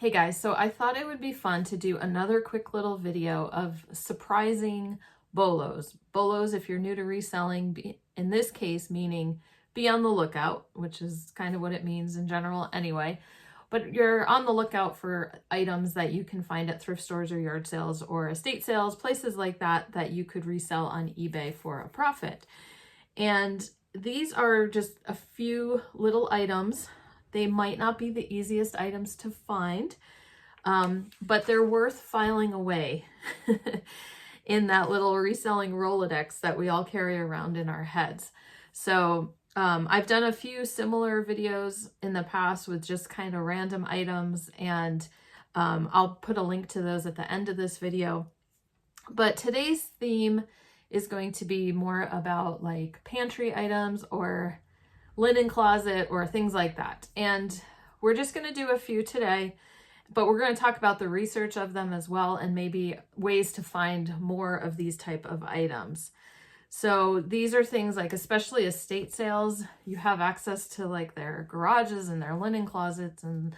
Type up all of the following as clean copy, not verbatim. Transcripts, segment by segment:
Hey guys, so I thought it would be fun to do another quick little video of surprising BOLOs. BOLOs, if you're new to reselling, in this case, meaning be on the lookout, which is kind of what it means in general anyway. But you're on the lookout for items that you can find at thrift stores or yard sales or estate sales, places like that, that you could resell on eBay for a profit. And these are just a few little items. They might not be the easiest items to find, but they're worth filing away in that little reselling Rolodex that we all carry around in our heads. So I've done a few similar videos in the past with just kind of random items, and I'll put a link to those at the end of this video. But today's theme is going to be more about like pantry items or linen closet or things like that. And we're just going to do a few today, but we're going to talk about the research of them as well, and maybe ways to find more of these type of items. So these are things like, especially estate sales, you have access to like their garages and their linen closets and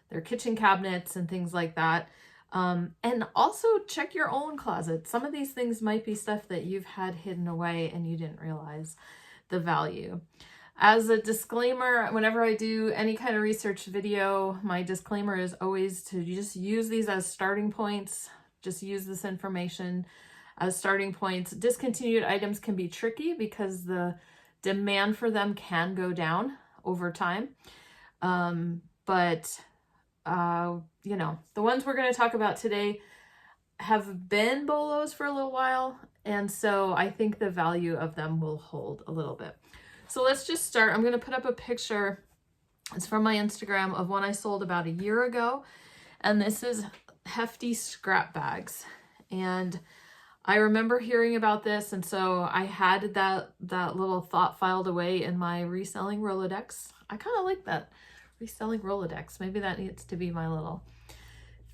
their kitchen cabinets and things like that. And also check your own closet. Some of these things might be stuff that you've had hidden away and you didn't realize the value. As a disclaimer, whenever I do any kind of research video, my disclaimer is always to just use these as starting points. Just use this information as starting points. Discontinued items can be tricky because the demand for them can go down over time. You know, the ones we're going to talk about today have been BOLOs for a little while, and so I think the value of them will hold a little bit. So let's just start. I'm going to put up a picture. It's from my Instagram of one I sold about a year ago. And this is Hefty scrap bags. And I remember hearing about this. And so I had that little thought filed away in my Reselling Rolodex. I kind of like that, Reselling Rolodex. Maybe that needs to be my little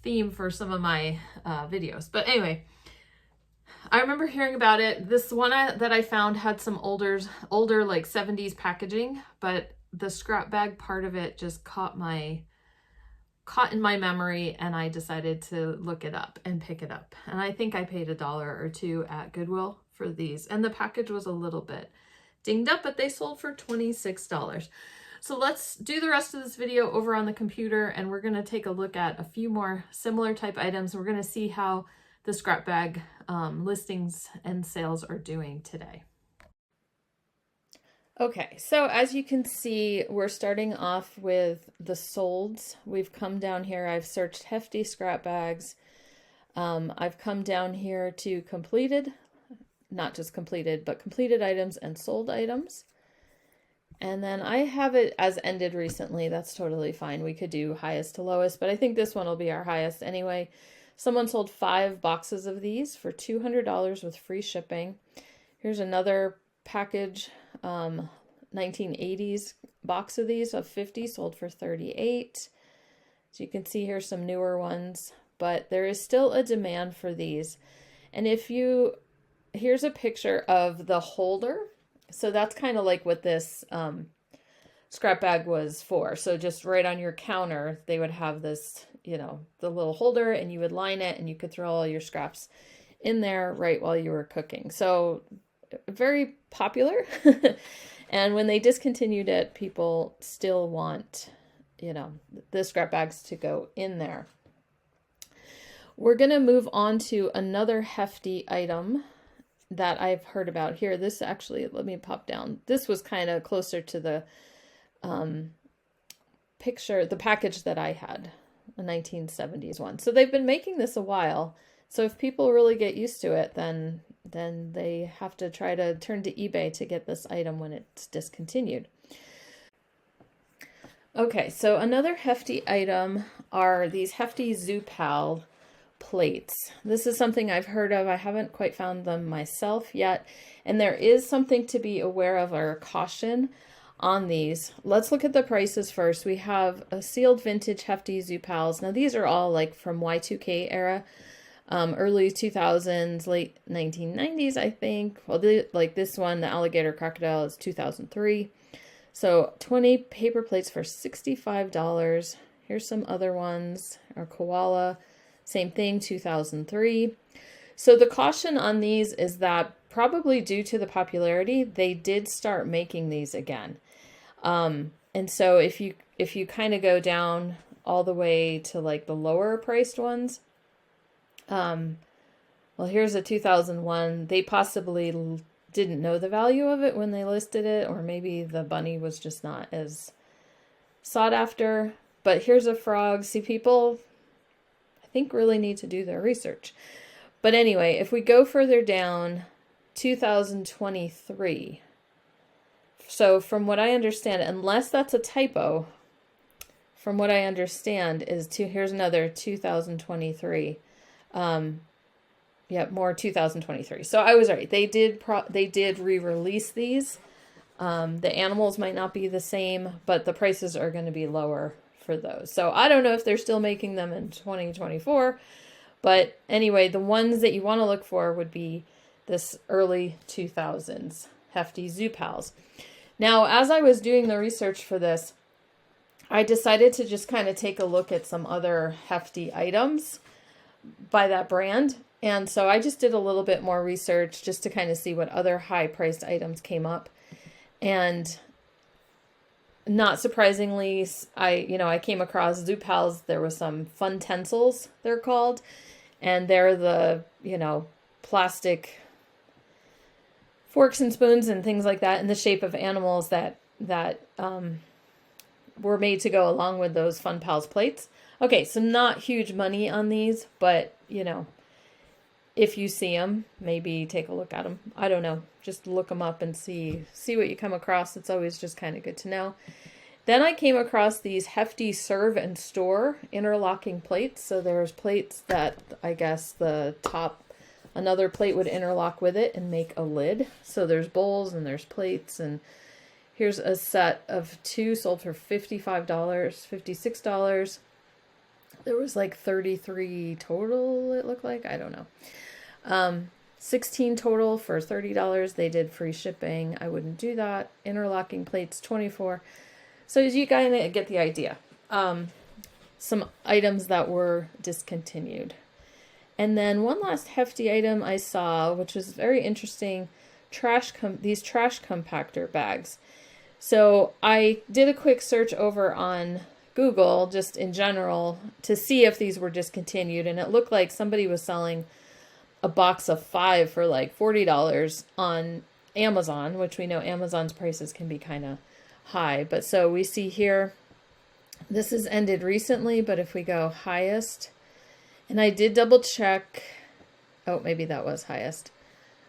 theme for some of my videos. But anyway, I remember hearing about it. This one that I found had some older like 70s packaging, but the scrap bag part of it just caught in my memory, and I decided to look it up and pick it up. And I think I paid $1 or $2 at Goodwill for these. And the package was a little bit dinged up, but they sold for $26. So let's do the rest of this video over on the computer, and we're going to take a look at a few more similar type items. We're going to see how the scrap bag listings and sales are doing today. Okay, so as you can see, we're starting off with the solds. We've come down here, I've searched Hefty scrap bags. I've come down here to completed, not just completed, but completed items and sold items. And then I have it as ended recently. That's totally fine. We could do highest to lowest, but I think this one will be our highest anyway. Someone sold 5 boxes of these for $200 with free shipping. Here's another package, 1980s box of these of 50, sold for $38. So you can see here some newer ones, but there is still a demand for these. And here's a picture of the holder. So that's kind of like what this scrap bag was for. So just right on your counter, they would have this, you know, the little holder, and you would line it and you could throw all your scraps in there right while you were cooking. So very popular. And when they discontinued it, people still want, you know, the scrap bags to go in there. We're going to move on to another Hefty item that I've heard about here. This actually, let me pop down. This was kind of closer to the the package that I had, a 1970s one. So they've been making this a while. So if people really get used to it, then they have to try to turn to eBay to get this item when it's discontinued. Okay, so another Hefty item are these Hefty Zup Pals plates. This is something I've heard of. I haven't quite found them myself yet. And there is something to be aware of, or caution on these. Let's look at the prices first. We have a sealed vintage Hefty Zup Pals. Now these are all like from Y2K era. Early 2000s, late 1990s, I think. Well, like this one, the alligator crocodile, is 2003. So 20 paper plates for $65. Here's some other ones. Our koala, same thing, 2003. So the caution on these is that probably due to the popularity, they did start making these again. And so if you kind of go down all the way to like the lower priced ones, well, here's a 2001. They possibly didn't know the value of it when they listed it, or maybe the bunny was just not as sought after. But here's a frog. See, people, I think, really need to do their research. But anyway, if we go further down, 2023. So from what I understand, unless that's a typo, from what I understand is here's another 2023. Yep, more 2023. So I was right. They did re-release these. The animals might not be the same, but the prices are going to be lower for those. So I don't know if they're still making them in 2024, but anyway, the ones that you want to look for would be this early 2000s Hefty Zup Pals. Now, as I was doing the research for this, I decided to just kind of take a look at some other Hefty items by that brand. And so I just did a little bit more research just to kind of see what other high-priced items came up. And not surprisingly, I came across Zup Pals. There was some fun tensils, they're called. And they're the, plastic forks and spoons and things like that in the shape of animals that were made to go along with those Fun Pals plates. Okay, so not huge money on these, but, if you see them, maybe take a look at them. I don't know. Just look them up and see what you come across. It's always just kind of good to know. Then I came across these Hefty Serve and Store interlocking plates. So there's plates that I guess another plate would interlock with it and make a lid. So there's bowls and there's plates, and here's a set of 2 sold for $55, $56. There was like 33 total, it looked like. I don't know. 16 total for $30. They did free shipping. I wouldn't do that. Interlocking plates, 24. So as you kind of get the idea. Some items that were discontinued. And then one last Hefty item I saw, which was very interesting, these trash compactor bags. So I did a quick search over on Google, just in general, to see if these were discontinued, and it looked like somebody was selling a box of 5 for like $40 on Amazon, which we know Amazon's prices can be kind of high. But so we see here, this has ended recently, but if we go highest, and I did double check, oh, maybe that was highest.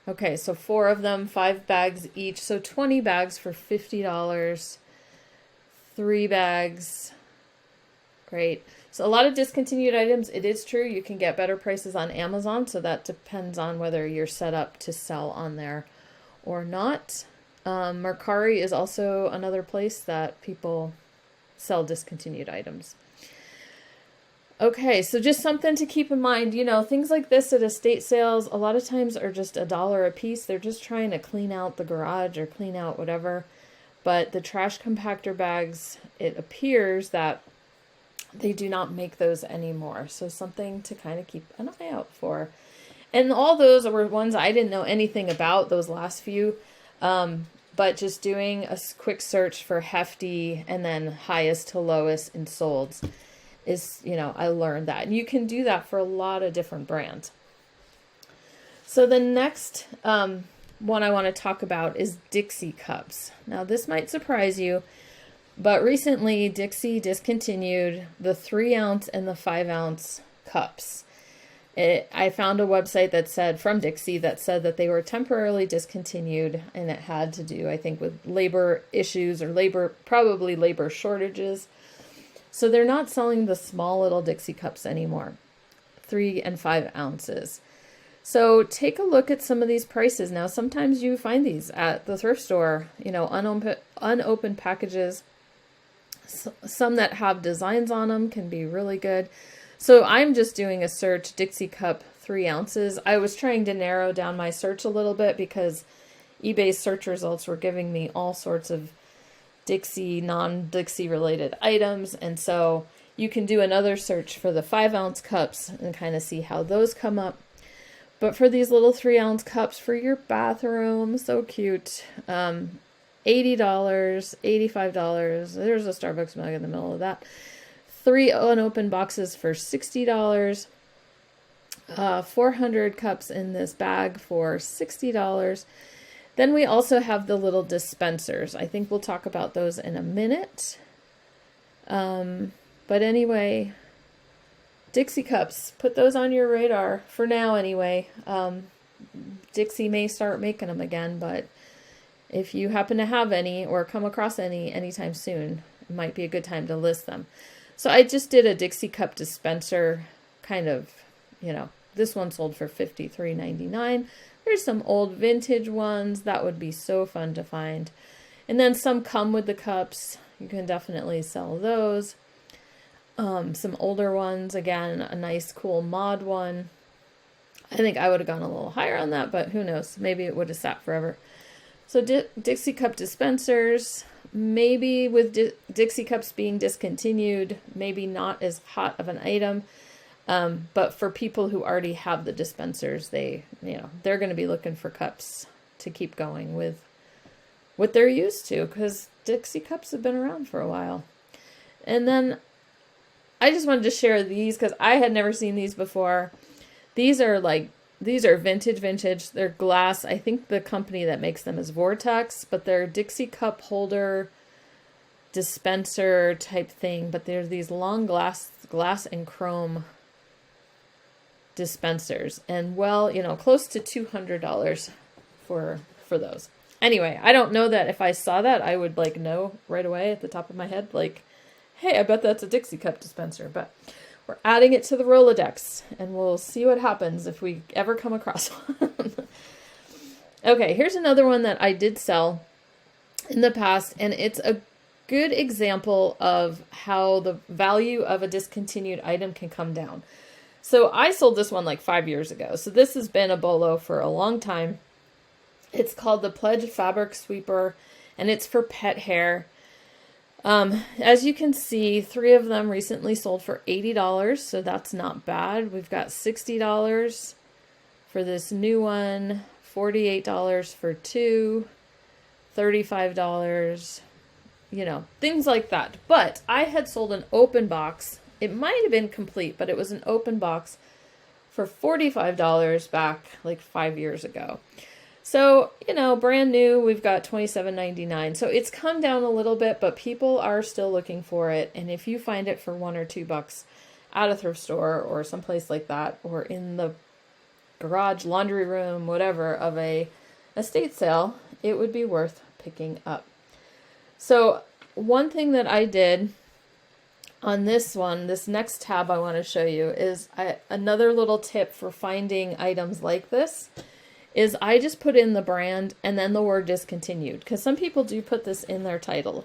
Okay, so 4 of them, 5 bags each, so 20 bags for $50, 3 bags. Great. So a lot of discontinued items. It is true you can get better prices on Amazon, so that depends on whether you're set up to sell on there or not. Mercari is also another place that people sell discontinued items. Okay, so just something to keep in mind. Things like this at estate sales a lot of times are just $1 a piece. They're just trying to clean out the garage or clean out whatever. But the trash compactor bags, it appears that they do not make those anymore. So something to kind of keep an eye out for. And all those were ones I didn't know anything about, those last few. But just doing a quick search for Hefty and then highest to lowest in solds is, I learned that. And you can do that for a lot of different brands. So the next one I want to talk about is Dixie cups. Now this might surprise you, but recently Dixie discontinued the 3-ounce and the 5-ounce cups. I found a website that said, from Dixie, that said that they were temporarily discontinued, and it had to do, I think, with labor issues or probably labor shortages. So they're not selling the small little Dixie cups anymore, 3 and 5 ounces. So take a look at some of these prices. Now, sometimes you find these at the thrift store, unopened packages. Some that have designs on them can be really good. So I'm just doing a search, Dixie cup 3 ounces. I was trying to narrow down my search a little bit because eBay's search results were giving me all sorts of Dixie, non-Dixie related items. And so You can do another search for the 5-ounce cups and kind of see how those come up. But for these little 3-ounce cups for your bathroom, so cute, $80, $85. There's a Starbucks mug in the middle of that. 3 unopened boxes for $60. 400 cups in this bag for $60. Then we also have the little dispensers. I think we'll talk about those in a minute. But anyway, Dixie cups, put those on your radar for now anyway. Dixie may start making them again, but if you happen to have any or come across any anytime soon, it might be a good time to list them. So I just did a Dixie cup dispenser kind of, you know, this one sold for $53.99. There's some old vintage ones that would be so fun to find. And then some come with the cups. You can definitely sell those. Some older ones, again, a nice cool mod one. I think I would have gone a little higher on that, but who knows? Maybe it would have sat forever. So Dixie cup dispensers, maybe with Dixie cups being discontinued, maybe not as hot of an item. But for people who already have the dispensers, they're going to be looking for cups to keep going with what they're used to, because Dixie cups have been around for a while. And then I just wanted to share these because I had never seen these before. These are vintage. They're glass. I think the company that makes them is Vortex, but they're Dixie cup holder dispenser type thing. But they're these long glass and chrome dispensers, and well, close to $200 for those. Anyway, I don't know that if I saw that, I would know right away at the top of my head, hey, I bet that's a Dixie cup dispenser, but we're adding it to the Rolodex, and we'll see what happens if we ever come across one. Okay, here's another one that I did sell in the past, and it's a good example of how the value of a discontinued item can come down. So I sold this one 5 years ago. So this has been a BOLO for a long time. It's called the Pledge Fabric Sweeper, and it's for pet hair. As you can see, 3 of them recently sold for $80, so that's not bad. We've got $60 for this new one, $48 for 2, $35, things like that. But I had sold an open box. It might have been complete, but it was an open box for $45 back 5 years ago. So, brand new, we've got $27.99. So it's come down a little bit, but people are still looking for it. And if you find it for $1 or $2 at a thrift store or someplace like that, or in the garage, laundry room, whatever, of a estate sale, it would be worth picking up. So one thing that I did on this one, this next tab I want to show you is another little tip for finding items like this is I just put in the brand and then the word discontinued, because some people do put this in their title.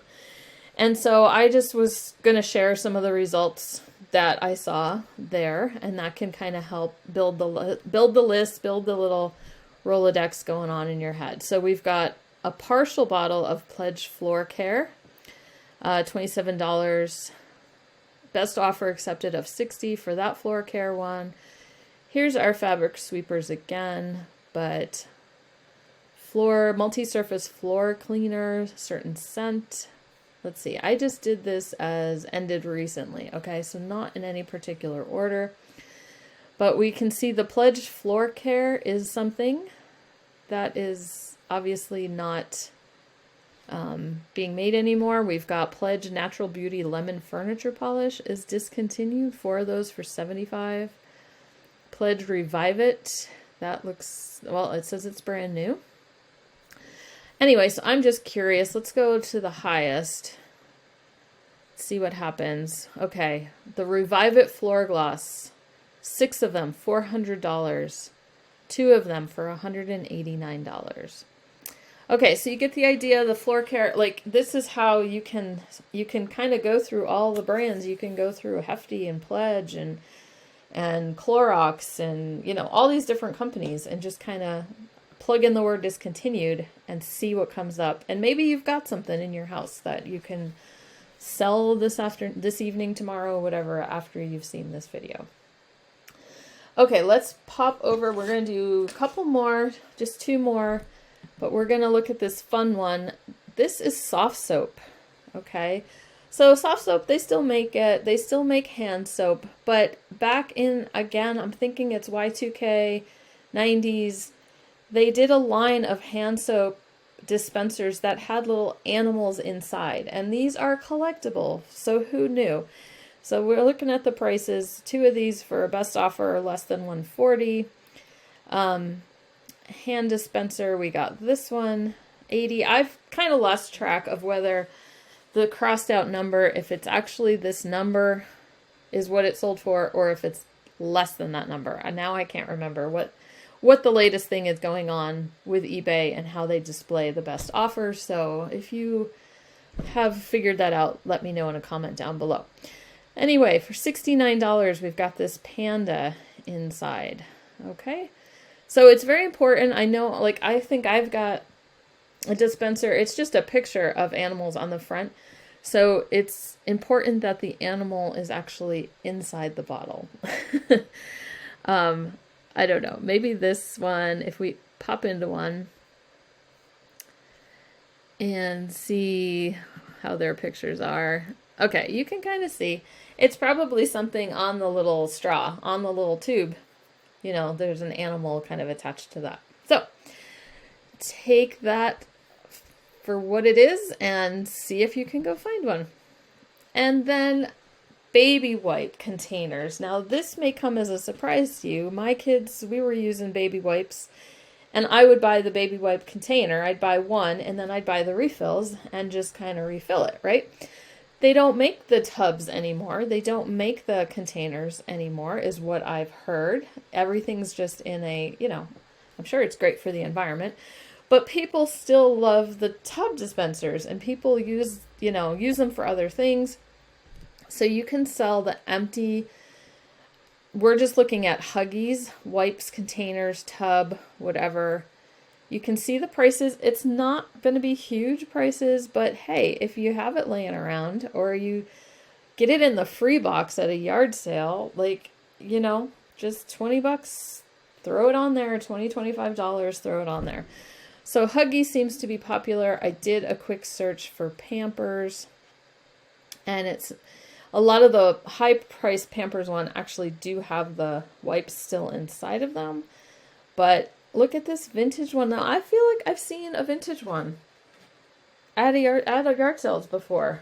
And so I just was going to share some of the results that I saw there, and that can kind of help build the list, build the little Rolodex going on in your head. So we've got a partial bottle of Pledge Floor Care, $27. Best offer accepted of $60 for that floor care one. Here's our fabric sweepers again, but multi-surface floor cleaner, certain scent. Let's see, I just did this as ended recently, okay? So not in any particular order, but we can see the Pledge Floor Care is something that is obviously not being made anymore. We've got Pledge Natural Beauty Lemon Furniture Polish is discontinued. 4 of those for $75. Pledge Revive It. That looks, well, it says it's brand new. Anyway, so I'm just curious. Let's go to the highest. See what happens. Okay, the Revive It Floor Gloss. 6 of them, $400. 2 of them for $189. Okay, so you get the idea. The floor care, this is how you can kind of go through all the brands. You can go through Hefty and Pledge and Clorox and all these different companies and just kind of plug in the word discontinued and see what comes up. And maybe you've got something in your house that you can sell this evening, tomorrow, whatever, after you've seen this video. Okay, let's pop over. We're going to do a couple more, just 2 more, but we're going to look at this fun one. This is Softsoap, okay? So Softsoap, they still make it. They still make hand soap, but back in, again, I'm thinking it's Y2K, 90s, they did a line of hand soap dispensers that had little animals inside, and these are collectible, so who knew? So we're looking at the prices. 2 of these for a best offer are less than $140. Hand dispenser, we got this one, $80. I've kind of lost track of whether the crossed out number, if it's actually this number is what it sold for, or if it's less than that number. And now I can't remember what the latest thing is going on with eBay and how they display the best offers. So if you have figured that out, let me know in a comment down below. Anyway, for $69, we've got this panda inside. Okay. So it's very important. I know, like, I think I've got a dispenser. It's just a picture of animals on the front. So it's important that the animal is actually inside the bottle. I don't know. Maybe this one, if we pop into one and see how their pictures are. Okay, you can kind of see. It's probably something on the little straw, on the little tube. You know, there's an animal kind of attached to that. So, take that for what it is and see if you can go find one. And then baby wipe containers. Now, this may come as a surprise to you. My kids, we were using baby wipes, and I would buy the baby wipe container. I'd buy one, and then I'd buy the refills and just kind of refill it, right? They don't make the tubs anymore. They don't make the containers anymore, is what I've heard. Everything's just in a, you know, I'm sure it's great for the environment, but people still love the tub dispensers, and people use them for other things. So you can sell the empty, we're just looking at Huggies, wipes, containers, tub, whatever. You can see the prices. It's not going to be huge prices, but hey, if you have it laying around or you get it in the free box at a yard sale, like, you know, just 20 bucks, throw it on there, $20, $25, throw it on there. So Huggies seems to be popular. I did a quick search for Pampers, and it's a lot of the high price Pampers one actually do have the wipes still inside of them, but look at this vintage one. Now, I feel like I've seen a vintage one at a yard sales before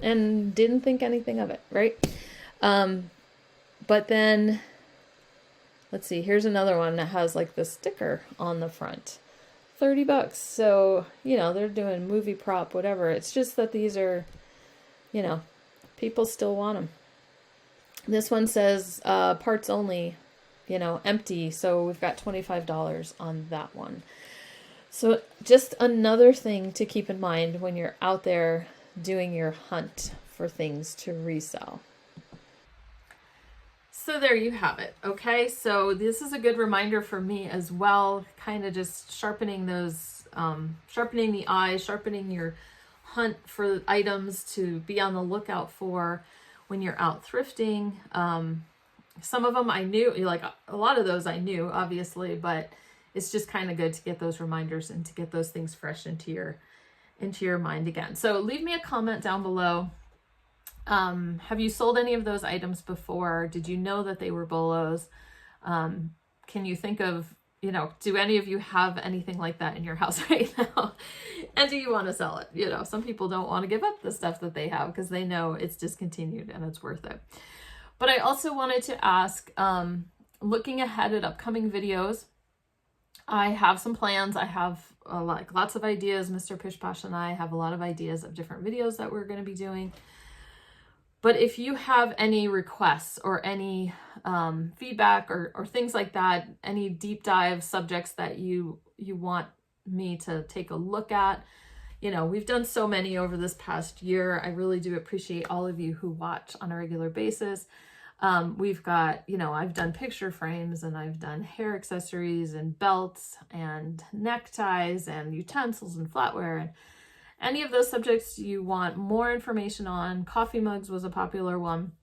and didn't think anything of it, right? But then, let's see, here's another one that has like the sticker on the front. 30 bucks. So, you know, they're doing movie prop, whatever. It's just that these are, you know, people still want them. This one says parts only, you know, empty. So we've got $25 on that one. So just another thing to keep in mind when you're out there doing your hunt for things to resell. So there you have it. Okay, so this is a good reminder for me as well, kind of just sharpening those, sharpening the eyes, sharpening your hunt for items to be on the lookout for when you're out thrifting. Some of them I knew, like a lot of those I knew, obviously, but it's just kind of good to get those reminders and to get those things fresh into your mind again. So leave me a comment down below. Have you sold any of those items before? Did you know that they were BOLOs? Can you think of, you know, do any of you have anything like that in your house right now? And do you want to sell it? You know, some people don't want to give up the stuff that they have because they know it's discontinued and it's worth it. But I also wanted to ask, looking ahead at upcoming videos, I have some plans. I have lots of ideas. Mr. Pish Posh and I have a lot of ideas of different videos that we're going to be doing. But if you have any requests or any feedback or things like that, any deep dive subjects that you want me to take a look at, you know, we've done so many over this past year. I really do appreciate all of you who watch on a regular basis. We've got, you know, I've done picture frames and I've done hair accessories and belts and neckties and utensils and flatware any of those subjects you want more information on, coffee mugs was a popular one.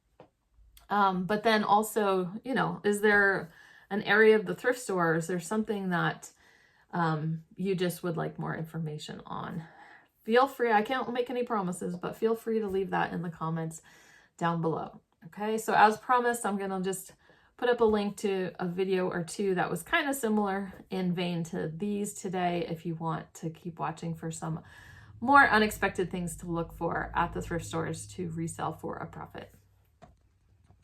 But then also, you know, is there an area of the thrift store? Is there something that you just would like more information on? Feel free, I can't make any promises, but feel free to leave that in the comments down below. Okay, so as promised, I'm gonna just put up a link to a video or two that was kind of similar in vein to these today if you want to keep watching for some more unexpected things to look for at the thrift stores to resell for a profit.